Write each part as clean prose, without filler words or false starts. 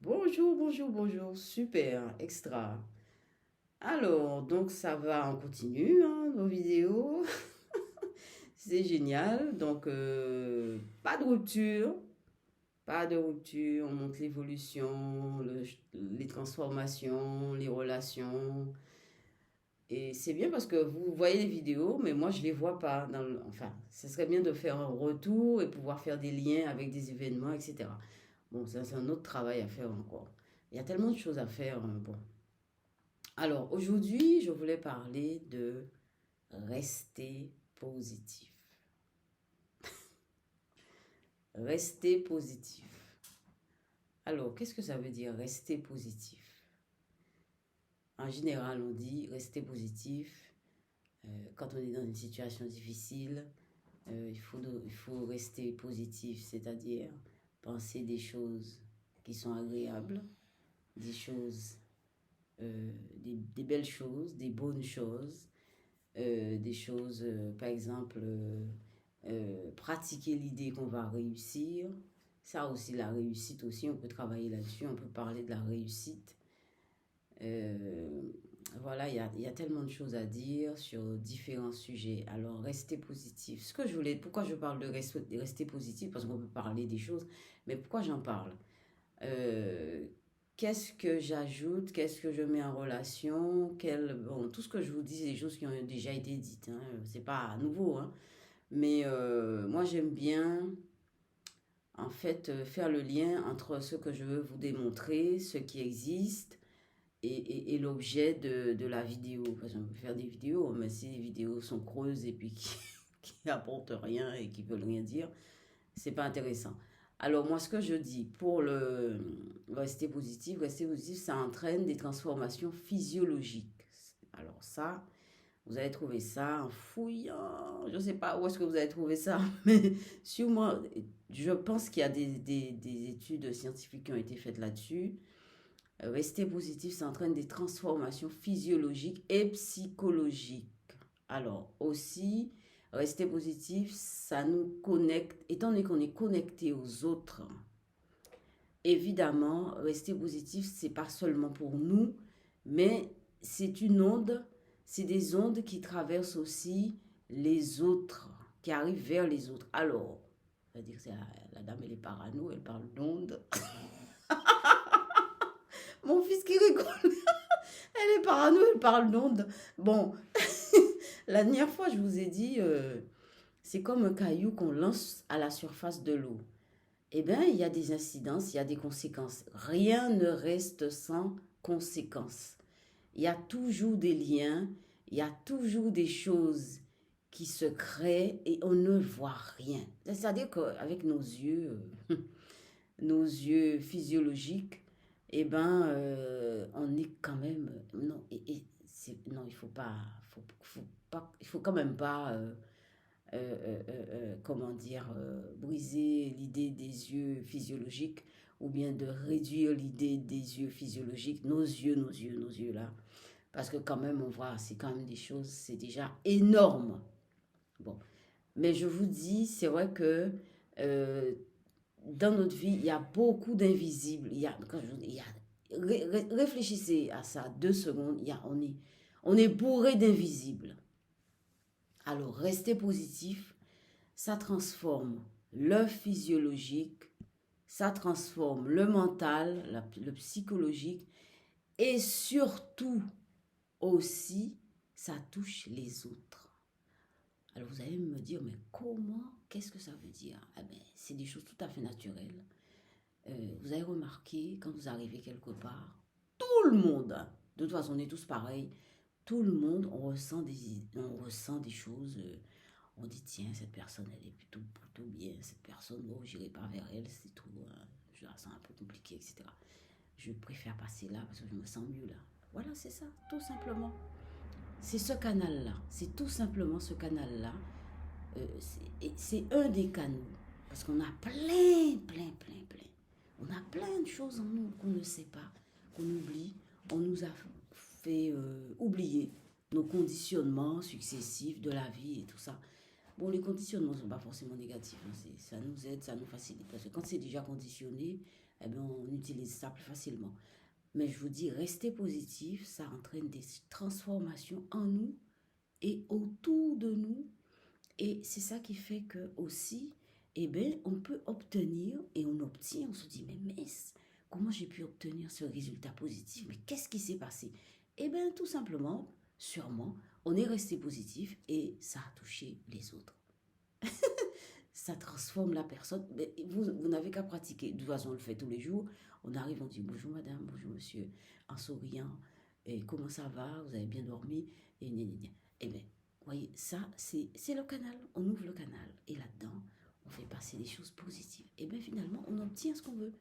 Bonjour, bonjour, bonjour. Super, extra. Alors, donc ça va, on continue nos vidéos. C'est génial. Donc, pas de rupture. Pas de rupture. On montre l'évolution, les transformations, les relations. Et c'est bien parce que vous voyez les vidéos, mais moi, je les vois pas. Enfin, ce serait bien de faire un retour et pouvoir faire des liens avec des événements, etc. Bon, ça, c'est un autre travail à faire encore. Il y a tellement de choses à faire. Bon. Alors, aujourd'hui, je voulais parler de rester positif. Rester positif. Alors, qu'est-ce que ça veut dire rester positif? En général, on dit rester positif quand on est dans une situation difficile. Il faut rester positif, c'est-à-dire penser des choses qui sont agréables, des choses, des belles choses, des bonnes choses, des choses, par exemple, pratiquer l'idée qu'on va réussir. Ça aussi, la réussite aussi, on peut travailler là-dessus, on peut parler de la réussite. Euh, voilà, il y a tellement de choses à dire sur différents sujets. Alors, rester positif. Pourquoi je parle de rester positif? Parce qu'on peut parler des choses, mais pourquoi j'en parle? Euh, Qu'est-ce que j'ajoute? Qu'est-ce que je mets en relation? Bon, tout ce que je vous dis, c'est des choses qui ont déjà été dites, hein. C'est pas nouveau, hein. Mais moi, j'aime bien, en fait, faire le lien entre ce que je veux vous démontrer, ce qui existe, et l'objet de la vidéo. Parce qu'on peut faire des vidéos, mais si les vidéos sont creuses et puis qui apportent rien et qui veulent rien dire, c'est pas intéressant. Alors moi, ce que je dis pour le rester positif, ça entraîne des transformations physiologiques. Alors ça, vous allez trouver ça en fouillant. Je ne sais pas où est-ce que vous allez trouver ça, mais sûrement, je pense qu'il y a des études scientifiques qui ont été faites là-dessus. Rester positif, ça entraîne des transformations physiologiques et psychologiques. Alors aussi, rester positif, ça nous connecte, étant donné qu'on est connecté aux autres, évidemment, rester positif, c'est pas seulement pour nous, mais c'est une onde, c'est des ondes qui traversent aussi les autres, qui arrivent vers les autres. Alors, on va dire que la dame, elle est parano, elle parle d'ondes. Mon fils qui rigole, elle est parano, elle parle d'ondes. Bon, la dernière fois, je vous ai dit, c'est comme un caillou qu'on lance à la surface de l'eau. Eh bien, il y a des incidences, il y a des conséquences. Rien ne reste sans conséquences. Il y a toujours des liens, il y a toujours des choses qui se créent et on ne voit rien. C'est-à-dire qu'avec nos yeux physiologiques, eh ben, on est quand même... Non, non, il faut quand même pas... comment dire, briser l'idée des yeux physiologiques ou bien de réduire l'idée des yeux physiologiques, nos yeux là. Parce que quand même, on voit, c'est quand même des choses, c'est déjà énorme. Bon, mais je vous dis, c'est vrai que euh, dans notre vie, il y a beaucoup d'invisibles. Réfléchissez à ça 2 secondes, on est bourré d'invisibles. Alors, restez positif, ça transforme le physiologique, ça transforme le mental, le psychologique et surtout aussi, ça touche les autres. Alors vous allez me dire, mais comment, qu'est-ce que ça veut dire? Eh ben, c'est des choses tout à fait naturelles. Vous avez remarqué, quand vous arrivez quelque part, tout le monde, hein, de toute façon on est tous pareils, tout le monde, on ressent des choses. On dit, tiens, cette personne, elle est plutôt bien. Cette personne, oh, j'irai pas vers elle, c'est tout. Je la sens un peu compliquée, etc. Je préfère passer là parce que je me sens mieux là. Voilà, c'est ça, tout simplement. C'est ce canal-là. C'est tout simplement ce canal-là. C'est un des canaux. Parce qu'on a plein. On a plein de choses en nous qu'on ne sait pas, qu'on oublie. On nous a fait oublier nos conditionnements successifs de la vie et tout ça. Bon, les conditionnements ne sont pas forcément négatifs, hein. Ça nous aide, ça nous facilite. Parce que quand c'est déjà conditionné, eh bien, on utilise ça plus facilement. Mais je vous dis, rester positif, ça entraîne des transformations en nous et autour de nous. Et c'est ça qui fait que aussi, eh bien, on peut obtenir et on obtient, on se dit, mais mince, comment j'ai pu obtenir ce résultat positif? Mais qu'est-ce qui s'est passé? Eh bien, tout simplement, sûrement, on est resté positif et ça a touché les autres. Ça transforme la personne. Mais vous n'avez qu'à pratiquer. De toute façon, on le fait tous les jours. On arrive, on dit bonjour madame, bonjour monsieur, en souriant. Et comment ça va? Vous avez bien dormi? Et gna, gna, gna. Eh bien, vous voyez, ça, c'est le canal. On ouvre le canal. Et là-dedans, on fait passer des choses positives. Et bien, finalement, on obtient ce qu'on veut.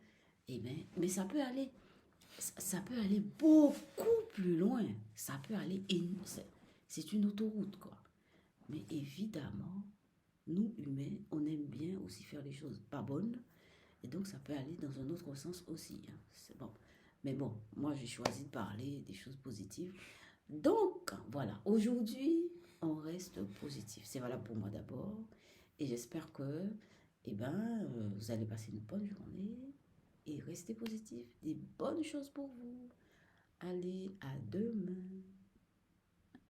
Eh bien, mais ça peut aller beaucoup plus loin. Ça peut aller, c'est une autoroute, quoi. Mais évidemment, nous, humains, on aime bien aussi faire les choses pas bonnes. Et donc, ça peut aller dans un autre sens aussi. Hein. C'est bon. Mais bon, moi, j'ai choisi de parler des choses positives. Donc, voilà. Aujourd'hui, on reste positif. C'est valable pour moi d'abord. Et j'espère que, eh ben, vous allez passer une bonne journée. Et restez positif. Des bonnes choses pour vous. Allez, à demain.